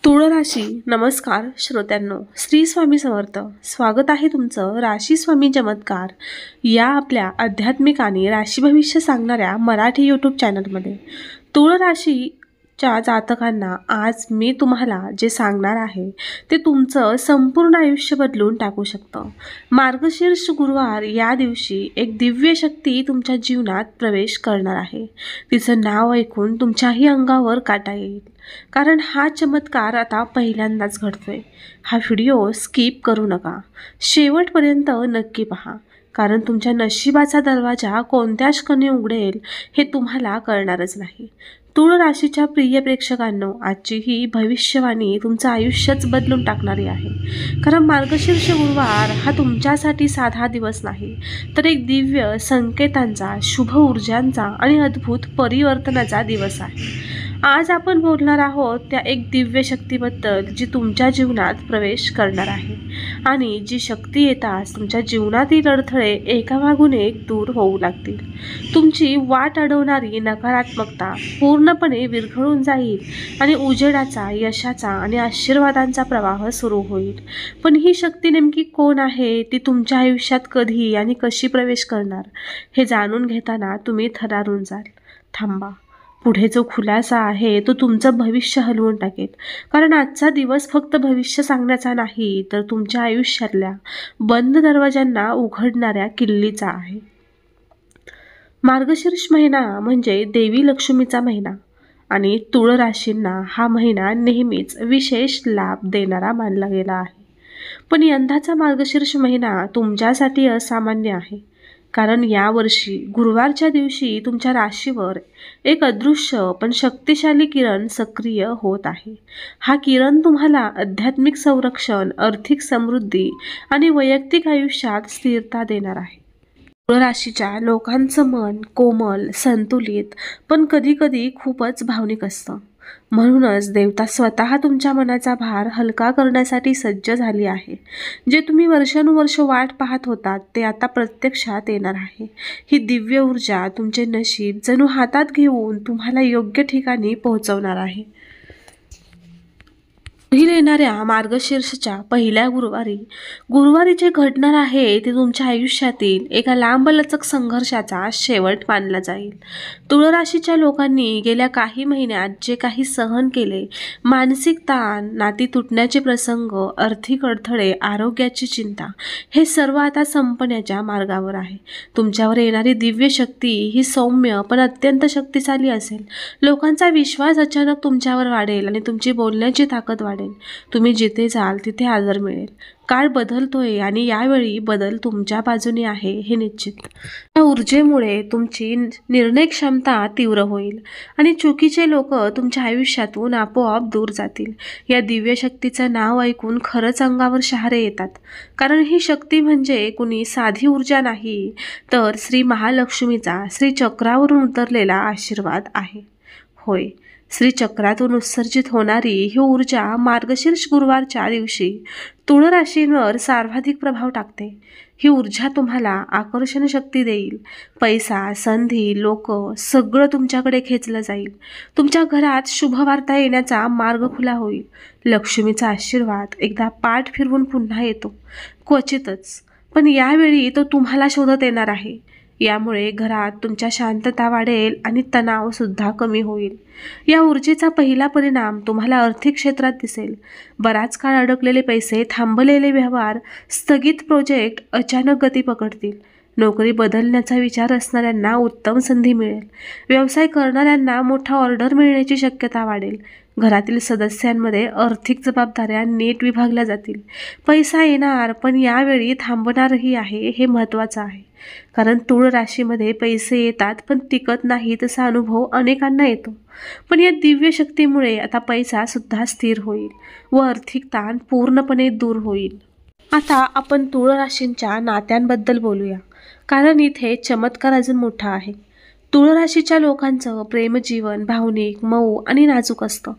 तुळ राशी. नमस्कार श्रोत्यांनो, श्री स्वामी समर्थ. स्वागत आहे तुमचं राशी स्वामी चमत्कार या आपल्या आध्यात्मिक आणि राशी भविष्य सांगणाऱ्या मराठी यूट्यूब चॅनलमध्ये. तुळ राशीच्या जातकांना आज मी तुम्हाला जे सांगणार आहे ते तुमचं संपूर्ण आयुष्य बदलून टाकू शकतं. मार्गशीर्ष गुरुवार या दिवशी एक दिव्य शक्ती तुमच्या जीवनात प्रवेश करणार आहे. तिचं नाव ऐकून तुमच्याही अंगावर काटा येईल, कारण हा चमत्कार आता पहिल्यांदाच घडतोय. हा व्हिडिओ स्किप करू नका, शेवटपर्यंत नक्की पहा, कारण तुमच्या नशिबाचा दरवाजा कोणत्या क्षणी उघडेल हे तुम्हाला कळणारच नाही. तुळ राशीच्या प्रिय प्रेक्षकांनो, आजची ही भविष्यवाणी तुमचं आयुष्यच बदलून टाकणारी आहे. कारण मार्गशीर्ष गुरुवार हा तुमच्यासाठी साधा दिवस नाही, तर एक दिव्य संकेतांचा, शुभ ऊर्जांचा आणि अद्भुत परिवर्तनाचा दिवस आहे. आज आपण बोलणार आहोत त्या एक दिव्य शक्तीबद्दल जी तुमच्या जीवनात प्रवेश करणार आहे आणि जी शक्ती येताच तुमच्या जीवनातील अडथळे एकामागून एक दूर होऊ लागतील. तुमची वाट अडवणारी नकारात्मकता पूर्णपणे विरघळून जाईल आणि उजेडाचा, यशाचा आणि आशीर्वादांचा प्रवाह सुरू होईल. पण ही शक्ती नेमकी कोण आहे, ती तुमच्या आयुष्यात कधी आणि कशी प्रवेश करणार हे जाणून घेताना तुम्ही थरारून जाल. थांबा, पुढे जो खुलासा आहे तो तुमचं भविष्य हलवून टाकेल. कारण आजचा दिवस फक्त भविष्य सांगण्याचा नाही, तर तुमच्या आयुष्यातल्या बंद दरवाजांना उघडणाऱ्या किल्लीचा आहे. मार्गशीर्ष महिना म्हणजे देवी लक्ष्मीचा महिना आणि तुळ राशींना हा महिना नेहमीच विशेष लाभ देणारा मानला गेला आहे. पण यंदाचा मार्गशीर्ष महिना तुमच्यासाठी असामान्य आहे, कारण यावर्षी गुरुवारच्या दिवशी तुमच्या राशीवर एक अदृश्य पण शक्तिशाली किरण सक्रिय होत आहे. हा किरण तुम्हाला आध्यात्मिक संरक्षण, आर्थिक समृद्धी आणि वैयक्तिक आयुष्यात स्थिरता देणार आहे. तुळ राशीच्या लोकांचं मन कोमल, संतुलित पण कधीकधी खूपच भावनिक असतं. म्हणूनच देवता स्वतः तुमच्या मनाचा भार हलका करण्यासाठी सज्ज झाली आहे. जे तुम्ही वर्षानुवर्ष वाट पाहत होतात ते आता प्रत्यक्षात येणार आहे. ही दिव्य ऊर्जा तुमचे नशीब जणू हातात घेऊन तुम्हाला योग्य ठिकाणी पोहोचवणार आहे. पुढील येणाऱ्या मार्गशीर्षच्या पहिल्या गुरुवारी जे घडणार आहे ते तुमच्या आयुष्यातील एका लांबलचक संघर्षाचा शेवट मानला जाईल. तुळ राशीच्या लोकांनी गेल्या काही महिन्यात जे काही सहन केले, मानसिक ताण, नाती तुटण्याचे प्रसंग, आर्थिक अडथळे, आरोग्याची चिंता, हे सर्व आता संपण्याच्या मार्गावर आहे. तुमच्यावर येणारी दिव्य शक्ती ही सौम्य पण अत्यंत शक्तिशाली असेल. लोकांचा विश्वास अचानक तुमच्यावर वाढेल आणि तुमची बोलण्याची ताकद वाढेल. तुम्ही जिथे जाल तिथे आदर मिळेल. काळ बदलतोय आणि यावेळी बदल तुमच्या बाजूने आहे हे निश्चित. या ऊर्जेमुळे तुमची निर्णय क्षमता तीव्र होईल आणि चुकीचे लोक तुमच्या आयुष्यातून आपोआप दूर जातील. या दिव्य शक्तीचं नाव ऐकून खरंच अंगावर शहारे येतात, कारण ही शक्ती म्हणजे कुणी साधी ऊर्जा नाही, तर श्री महालक्ष्मीचा श्री चक्रावरून उतरलेला आशीर्वाद आहे. होय, श्री चक्रातून उत्सर्जित होणारी ही ऊर्जा मार्गशीर्ष गुरुवारच्या दिवशी तुळ राशींवर सर्वाधिक प्रभाव टाकते. ही ऊर्जा तुम्हाला आकर्षण शक्ती देईल. पैसा, संधी, लोक सगळं तुमच्याकडे खेचलं जाईल. तुमच्या घरात शुभवार्ता येण्याचा मार्ग खुला होईल. लक्ष्मीचा आशीर्वाद एकदा पाठ फिरवून पुन्हा येतो, क्वचितच, पण यावेळी तो तुम्हाला शोधत येणार आहे. यामुळे घरात तुमच्या शांतता वाढेल आणि तणाव सुद्धा कमी होईल. या ऊर्जेचा पहिला परिणाम तुम्हाला आर्थिक क्षेत्रात दिसेल. बराच काळ अडकलेले पैसे, थांबलेले व्यवहार, स्थगित प्रोजेक्ट अचानक गती पकडतील. नोकरी बदलण्याचा विचार असणाऱ्यांना उत्तम संधी मिळेल. व्यवसाय करणाऱ्यांना मोठा ऑर्डर मिळण्याची शक्यता वाढेल. घरातील सदस्यांमध्ये आर्थिक जबाबदाऱ्या नीट विभागल्या जातील. पैसा येणार, पण यावेळी थांबणारही आहे, हे महत्त्वाचं आहे. कारण तुळ राशीमध्ये पैसे येतात पण टिकत नाही, तसा अनुभव अनेकांना येतो. पण या दिव्य शक्तीमुळे आता पैसा सुद्धा स्थिर होईल व आर्थिक ताण पूर्णपणे दूर होईल. आता आपण तुळ राशींच्या नात्यांबद्दल बोलूया, कारण इथे चमत्कार अजून मोठा आहे. तुळ राशीच्या लोकांचं प्रेमजीवन भावनिक, मऊ आणि नाजूक असतं.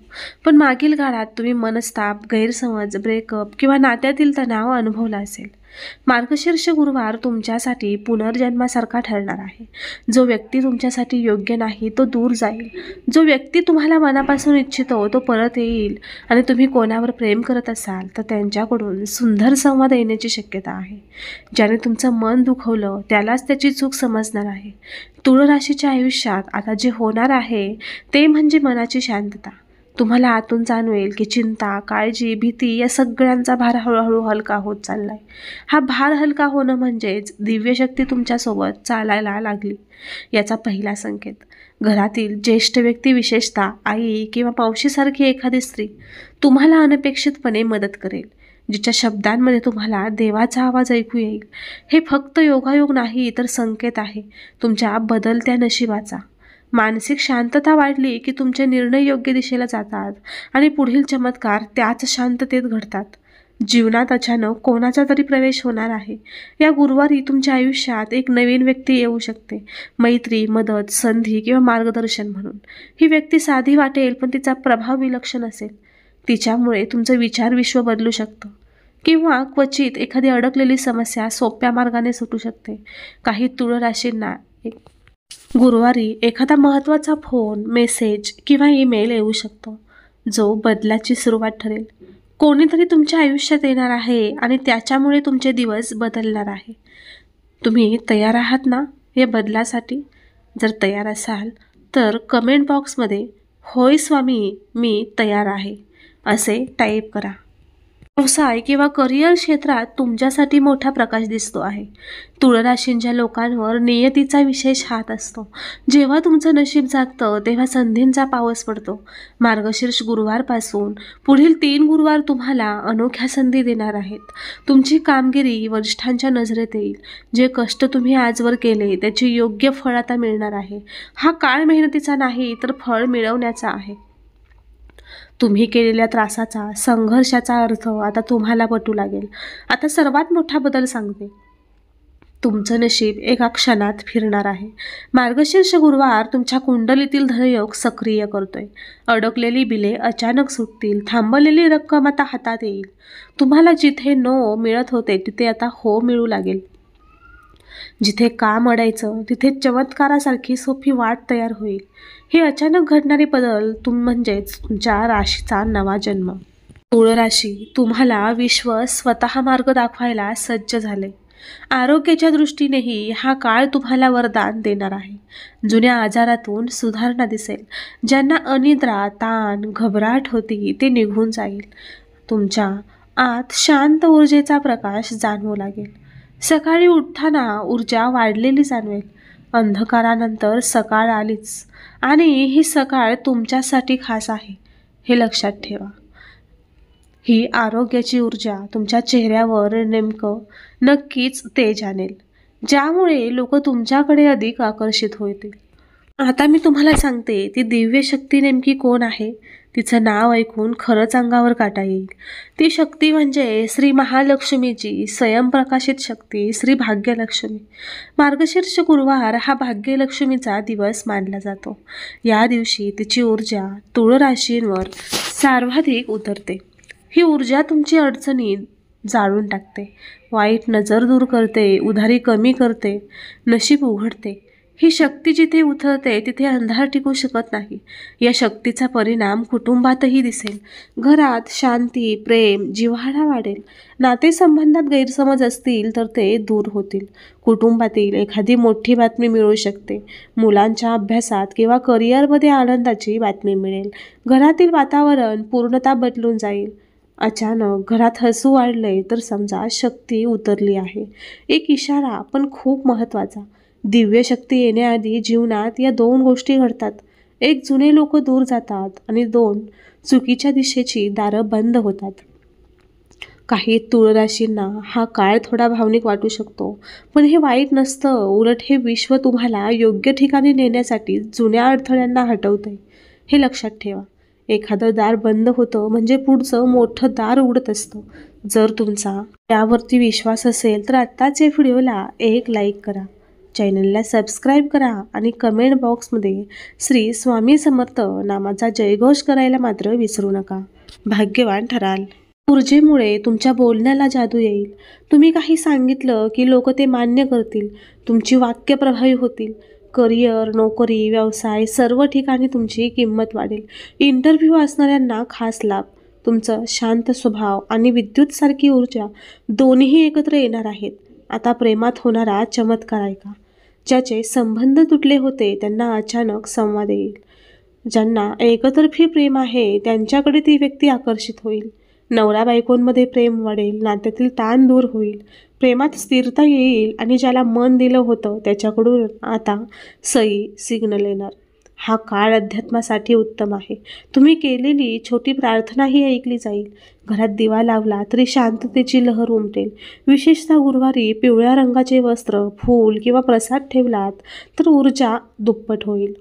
पण मागील काळात तुम्ही मनस्ताप, गैरसमज, ब्रेकअप किंवा नात्यातील तणाव अनुभवला असेल. मार्गशीर्ष गुरुवार तुमच्यासाठी पुनर्जन्मासारखा ठरणार आहे. जो व्यक्ती तुमच्यासाठी योग्य नाही तो दूर जाईल. जो व्यक्ती तुम्हाला मनापासून इच्छितो तो परत येईल. आणि तुम्ही कोणावर प्रेम करत असाल तर त्यांच्याकडून सुंदर संवाद येण्याची शक्यता आहे. ज्याने तुमचं मन दुखवलं त्यालाच त्याची चूक समजणार आहे. तुळ राशीच्या आयुष्यात आता जे होणार आहे ते म्हणजे मनाची शांतता. तुम्हाला आतून जाणवेल की चिंता, काळजी, भीती या सगळ्यांचा भार हळूहळू हलका होत चाललाय. हा भार हलका होणं म्हणजेच दिव्यशक्ती तुमच्यासोबत चालायला लागली याचा पहिला संकेत. घरातील ज्येष्ठ व्यक्ती, विशेषतः आई किंवा मावशीसारखी एखादी स्त्री तुम्हाला अनपेक्षितपणे मदत करेल. जिच्या शब्दांमध्ये तुम्हाला देवाचा आवाज ऐकू येईल. हे फक्त योगायोग नाही तर संकेत आहे तुमच्या बदलत्या नशिबाचा. मानसिक शांतता वाढली की तुमचे निर्णय योग्य दिशेला जातात आणि पुढील चमत्कार त्याच शांततेत घडतात. जीवनात अचानक कोणाचा तरी प्रवेश होणार आहे. या गुरुवारी तुमच्या आयुष्यात एक नवीन व्यक्ती येऊ शकते. मैत्री, मदत, संधी किंवा मार्गदर्शन म्हणून. ही व्यक्ती साधी वाटेल पण तिचा प्रभाव विलक्षण असेल. तिच्यामुळे तुमचं विचार विश्व बदलू शकतं. किंवा क्वचित एखादी अडकलेली समस्या सोप्या मार्गाने सुटू शकते. काही तुळ राशींना गुरुवारी एखादा महत्त्वाचा फोन, मेसेज किंवा ईमेल येऊ शकतो जो बदलाची सुरुवात ठरेल. कोणीतरी तुमच्या आयुष्यात येणार आहे आणि त्याच्यामुळे तुमचे दिवस बदलणार आहे. तुम्ही तयार आहात ना या बदलासाठी? जर तयार असाल तर कमेंट बॉक्समध्ये होय स्वामी मी तयार आहे असे टाईप करा. व्यवसाय किंवा करिअर क्षेत्रात तुमच्यासाठी मोठा प्रकाश दिसतो आहे. तुळ राशींच्या लोकांवर नियतीचा विशेष हात असतो. जेव्हा तुमचं नशीब जागतं तेव्हा संधींचा पाऊस पडतो. मार्गशीर्ष गुरुवारपासून पुढील 3 गुरुवार तुम्हाला अनोख्या संधी देणार आहेत. तुमची कामगिरी वरिष्ठांच्या नजरेत येईल. जे कष्ट तुम्ही आजवर केले त्याचे योग्य फळ आता मिळणार आहे. हा काळ मेहनतीचा नाही तर फळ मिळवण्याचा आहे. तुम्ही केलेल्या त्रासाचा, संघर्षाचा अर्थ आता तुम्हाला पटू लागेल. आता सर्वात मोठा बदल सांगते. तुमचं नशीब एका क्षणात फिरणार आहे. मार्गशीर्ष गुरुवार तुमच्या कुंडलीतील धनयोग सक्रिय करतोय. अडकलेली बिले अचानक सुटतील. थांबलेली रक्कम आता हातात येईल. तुम्हाला जिथे नो मिळत होते तिथे आता हो मिळू लागेल. जिथे काम अडायचं तिथे चमत्कारासारखी सोपी वाट तयार होईल. हे अचानक घडणारे बदल म्हणजेच तुमच्या राशीचा नवा जन्म. तुळ राशी, तुम्हाला विश्व स्वतः मार्ग दाखवायला सज्ज झाले. आरोग्याच्या दृष्टीनेही हा काळ तुम्हाला वरदान देणार आहे. जुन्या आजारातून सुधारणा दिसेल. ज्यांना अनिद्रा, ताण, घबराट होती ते निघून जाईल. तुमच्या आत शांत ऊर्जेचा प्रकाश जाणवू लागेल. सकाळी उठताना ऊर्जा वाढलेली जाणवेल. अंधकारानंतर सकाळ आलीच आणि ही सकाळ तुमच्यासाठी खास आहे हे लक्षात ठेवा. ही आरोग्याची ऊर्जा तुमच्या चेहऱ्यावर नक्कीच तेज आणेल, ज्यामुळे लोक तुमच्याकडे अधिक आकर्षित होतील. आता मी तुम्हाला सांगते ती दिव्य शक्ती नेमकी कोण आहे. तिचं नाव ऐकून खरंच अंगावर काटा येईल. ती शक्ती म्हणजे श्री महालक्ष्मीची स्वयंप्रकाशित शक्ती, श्री भाग्यलक्ष्मी. मार्गशीर्ष गुरुवार हा भाग्यलक्ष्मीचा दिवस मानला जातो. या दिवशी तिची ऊर्जा तुळ राशींवर सर्वाधिक उतरते. ही ऊर्जा तुमची अडचणी जाळून टाकते, वाईट नजर दूर करते, उधारी कमी करते, नशीब उघडते. ही शक्ती जिथे उतरते तिथे अंधार टिकू शकत नाही. या शक्तीचा परिणाम कुटुंबातही दिसेल. घरात शांती, प्रेम, जिव्हाळा वाढेल. नातेसंबंधात गैरसमज असतील तर ते दूर होतील. कुटुंबातील एखादी मोठी बातमी मिळू शकते. मुलांच्या अभ्यासात किंवा करिअरमध्ये आनंदाची बातमी मिळेल. घरातील वातावरण पूर्णतः बदलून जाईल. अचानक घरात हसू वाढले तर समजा शक्ती उतरली आहे. एक इशारा पण खूप महत्त्वाचा. दिव्य शक्ती येण्याआधी जीवनात या 2 गोष्टी घडतात. एक, जुने लोक दूर जातात आणि 2, चुकीच्या दिशेची दारं बंद होतात. काही तुळ राशींना हा काळ थोडा भावनिक वाटू शकतो, पण हे वाईट नसतं. उलट हे विश्व तुम्हाला योग्य ठिकाणी नेण्यासाठी जुन्या अडथळ्यांना हटवतंय हे लक्षात ठेवा. एखादं दार बंद होतं म्हणजे पुढचं मोठं दार उघडत असतं. जर तुमचा त्यावरती विश्वास असेल तर आत्ताच या व्हिडिओला एक लाईक करा, चॅनलला सबस्क्राईब करा आणि कमेंट बॉक्समध्ये श्री स्वामी समर्थ नामाचा जयघोष करायला मात्र विसरू नका. भाग्यवान ठराल. ऊर्जेमुळे तुमच्या बोलण्याला जादू येईल. तुम्ही काही सांगितलं की लोक ते मान्य करतील. तुमची वाक्य प्रभावी होतील. करिअर, नोकरी, व्यवसाय सर्व ठिकाणी तुमची किंमत वाढेल. इंटरव्ह्यू असणाऱ्यांना खास लाभ. तुमचं शांत स्वभाव आणि विद्युतसारखी ऊर्जा दोन्हीही एकत्र येणार आहेत. आता प्रेमात होणारा चमत्कार ऐका. ज्याचे संबंध तुटले होते त्यांना अचानक संवाद येईल. ज्यांना एकतर्फी प्रेम आहे त्यांच्याकडे ती व्यक्ती आकर्षित होईल. नवरा बायकोंमध्ये प्रेम वाढेल. नात्यातील ताण दूर होईल. प्रेमात स्थिरता येईल आणि ज्याला मन दिलं होतं त्याच्याकडून आता सही सिग्नल येणार. हा काळ अध्यात्मासाठी उत्तम आहे. तुम्ही केलेली छोटी प्रार्थनाही ऐकली जाईल. घरात दिवा लावला तरी शांततेची लहर उमटेल. विशेषतः गुरुवारी पिवळ्या रंगाचे वस्त्र, फूल किंवा प्रसाद ठेवलात तर ऊर्जा दुप्पट होईल.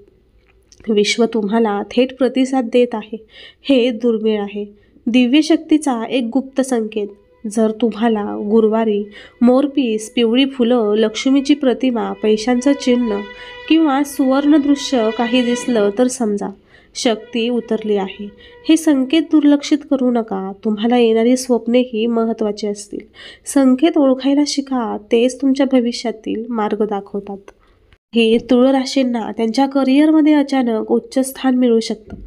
विश्व तुम्हाला थेट प्रतिसाद देत आहे. हे दुर्मिळ आहे. दिव्य शक्तीचा एक गुप्त संकेत. जर तुम्हाला गुरुवारी मोरपीस, पिवळी फुलं, लक्ष्मीची प्रतिमा, पैशांचं चिन्ह किंवा सुवर्ण दृश्य काही दिसलं तर समजा शक्ती उतरली आहे. हे संकेत दुर्लक्षित करू नका. तुम्हाला येणारी स्वप्नेही महत्त्वाची असतील. संकेत ओळखायला शिका. तेच तुमच्या भविष्यातील मार्ग दाखवतात. हे तुळ राशींना त्यांच्या करिअरमध्ये अचानक उच्च स्थान मिळू शकतं.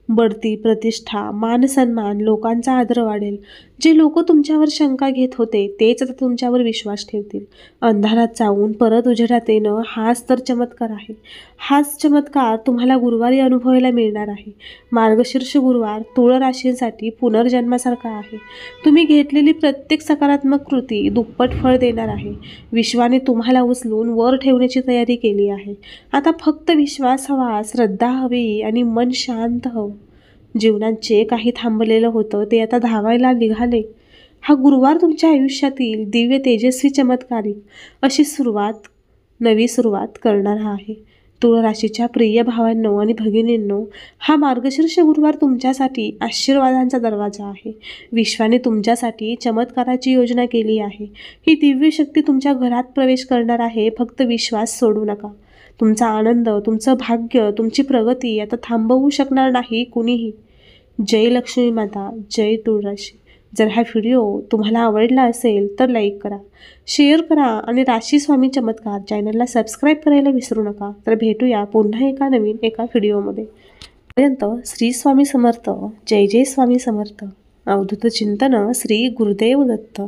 बढती, प्रतिष्ठा, मानसन्मान, लोकांचा आदर वाढेल. जे लोक तुमच्यावर शंका घेत होते तेच आता तुमच्यावर विश्वास ठेवतील. अंधारात जाऊन परत उजेडात येणं हाच तर चमत्कार आहे. हाच चमत्कार तुम्हाला गुरुवारी अनुभवायला मिळणार आहे. मार्गशीर्ष गुरुवार तुळ राशींसाठी पुनर्जन्मासारखा आहे. तुम्ही घेतलेली प्रत्येक सकारात्मक कृती दुप्पट फळ देणार आहे. विश्वाने तुम्हाला उचलून वर ठेवण्याची तयारी केली आहे. आता फक्त विश्वास हवा, श्रद्धा हवी आणि मन शांत हवं. जीवनात जे काही थांबलेलं होतं ते आता धावायला निघाले. हा गुरुवार तुमच्या आयुष्यातील दिव्य, तेजस्वी, चमत्कारिक अशी नवी सुरुवात करणारा आहे. तुळ राशीच्या प्रिय भावांनो आणि भगिनींनो, हा मार्गशीर्ष गुरुवार तुमच्यासाठी आशीर्वादांचा दरवाजा आहे. विश्वाने तुमच्यासाठी चमत्काराची योजना केली आहे. ही दिव्य शक्ती तुमच्या घरात प्रवेश करणार आहे. फक्त विश्वास सोडू नका. तुमचा आनंद, तुमचं भाग्य, तुमची प्रगती आता थांबवू शकणार नाही कुणीही. जय लक्ष्मी माता, जय तुळ राशी. जर हा व्हिडिओ तुम्हाला आवडला असेल तर लाईक करा, शेअर करा आणि राशी स्वामी चमत्कार चॅनलला सबस्क्राईब करायला विसरू नका. तर भेटूया पुन्हा एका व्हिडिओमध्ये. पर्यंत श्री स्वामी समर्थ. जय जय स्वामी समर्थ. अवधूत चिंतन श्री गुरुदेव दत्त.